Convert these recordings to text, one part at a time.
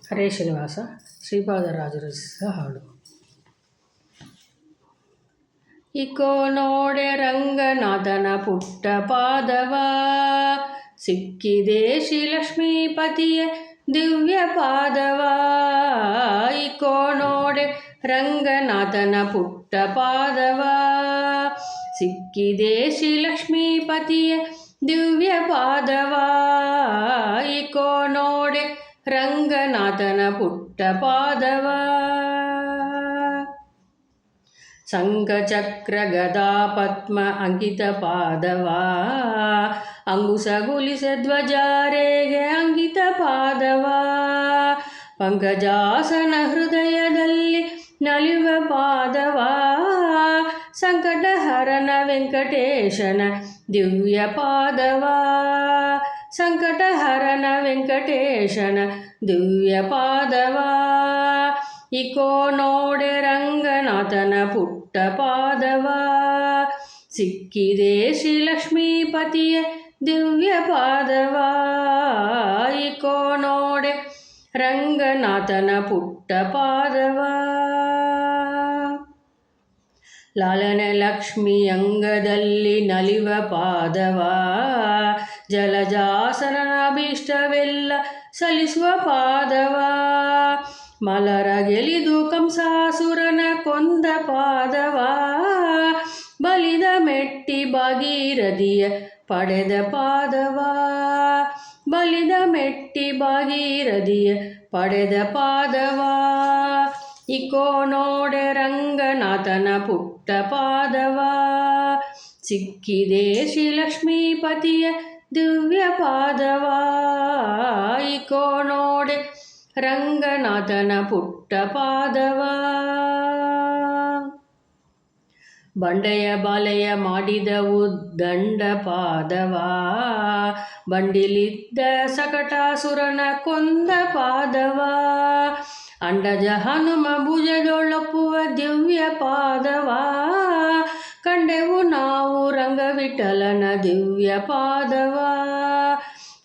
ಹರೇ ಶ್ರೀನಿವಾಸ ಶ್ರೀಪಾದರಾಜರು ರಚಿಸಿದ ಹಾಡು. ಇಕೋ ನೋಡೆ ರಂಗನಾಥನ ಪುಟ್ಟ ಪಾದವ, ಸಿಕ್ಕಿದೆ ಶ್ರೀಲಕ್ಷ್ಮೀಪತಿಯ ದಿವ್ಯ ಪಾದವ. ಇಕೋ ನೋಡೆ ರಂಗನಾಥನ ಪುಟ್ಟ ಪಾದವ, ಸಿಕ್ಕಿದೆ ಶ್ರೀಲಕ್ಷ್ಮೀಪತಿಯ ದಿವ್ಯ ಪಾದವ. ಇಕೋ ನೋಡೆ ರಂಗನಾಥನ ಪುಟ್ಟ ಪಾದವ. ಶಂಖಚಕ್ರ ಗದಾ ಪದ್ಮ ಅಂಕಿತ ಪಾದವ, ಅಂಗುಸಗುಲಿಸ ಧ್ವಜಾರೇಗೆ ಅಂಕಿತ ಪಾದವ. ಪಂಕಜಾಸನ ಹೃದಯದಲ್ಲಿ ನಲಿವ ಪಾದವ, ಸಂಕಟಹರನ ವೆಂಕಟೇಶನ ದಿವ್ಯ ಪಾದವ. ಸಂಕಟಹರನ ವೆಂಕಟೇಶನ ದಿವ್ಯ ಪಾದವ. ಇಕೋ ನೋಡೆ ರಂಗನಾಥನ ಪುಟ್ಟ ಪಾದವ, ಸಿಕ್ಕಿದೆ ಶ್ರೀಲಕ್ಷ್ಮೀಪತಿಯ ದಿವ್ಯ ಪಾದವ. ಇಕೋ ನೋಡೆ ರಂಗನಾಥನ ಪುಟ್ಟ ಪಾದವ. ಲಾಲನ ಲಕ್ಷ್ಮಿ ಅಂಗದಲ್ಲಿ ನಲಿವ ಪಾದವ, ಜಲಜಾಸನನ ಅಭೀಷ್ಟವೆಲ್ಲ ಸಲ್ಲಿಸುವ ಪಾದವ. ಮಲರ ಗೆಲಿದು ಕಂಸಾಸುರನ ಕೊಂದ ಪಾದವ, ಬಲಿದ ಮೆಟ್ಟಿ ಭಾಗೀರಥಿಯ ಪಡೆದ ಪಾದವ. ಬಲಿದ ಮೆಟ್ಟಿ ಭಾಗೀರಥಿಯ ಪಡೆದ ಪಾದವ. ಇಕೋ ನೋಡೆ ರಂಗನಾಥನ ಪುಟ್ಟ ಪಾದವ, ಸಿಕ್ಕಿದೆ ಶ್ರೀಲಕ್ಷ್ಮೀಪತಿಯ ದಿವ್ಯ ಪಾದವ. ಇಕೋ ನೋಡೆ ರಂಗನಾಥನ ಪುಟ್ಟ ಪಾದವ. ಬಂಡೆಯ ಬಾಲೆಯ ಮಾಡಿದ ಉದ್ದಂಡ ಪಾದವ, ಬಂಡಿಲಿದ್ದ ಸಕಟಾಸುರನ ಕೊಂದ ಪಾದವ. ಅಂಡಜ ಹನುಮ ಭುಜದೊಳಪ್ಪುವ ದಿವ್ಯ ಪಾದವ, ಕಂಡೆವು ನಾವು ರಂಗವಿಠಲನ ದಿವ್ಯ ಪಾದವ.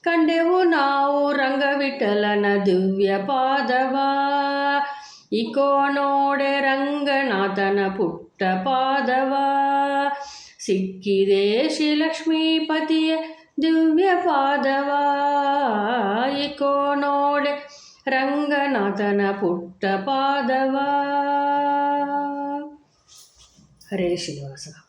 ಕಂಡೆವು ನಾವು ರಂಗವಿಠಲನ ದಿವ್ಯ ಪಾದವ. ಇಕೋ ನೋಡೆ ರಂಗನಾಥನ ಪುಟ್ಟ ಪಾದವ, ಸಿಕ್ಕಿದೆ ಶ್ರೀಲಕ್ಷ್ಮೀಪತಿಯ ದಿವ್ಯ ಪಾದವ. ಇಕೋ ನೋಡೆ ರಂಗನಾಥನ ಪುಟ್ಟ ಪಾದವ. ಹರೇ ಶ್ರೀನಿವಾಸ.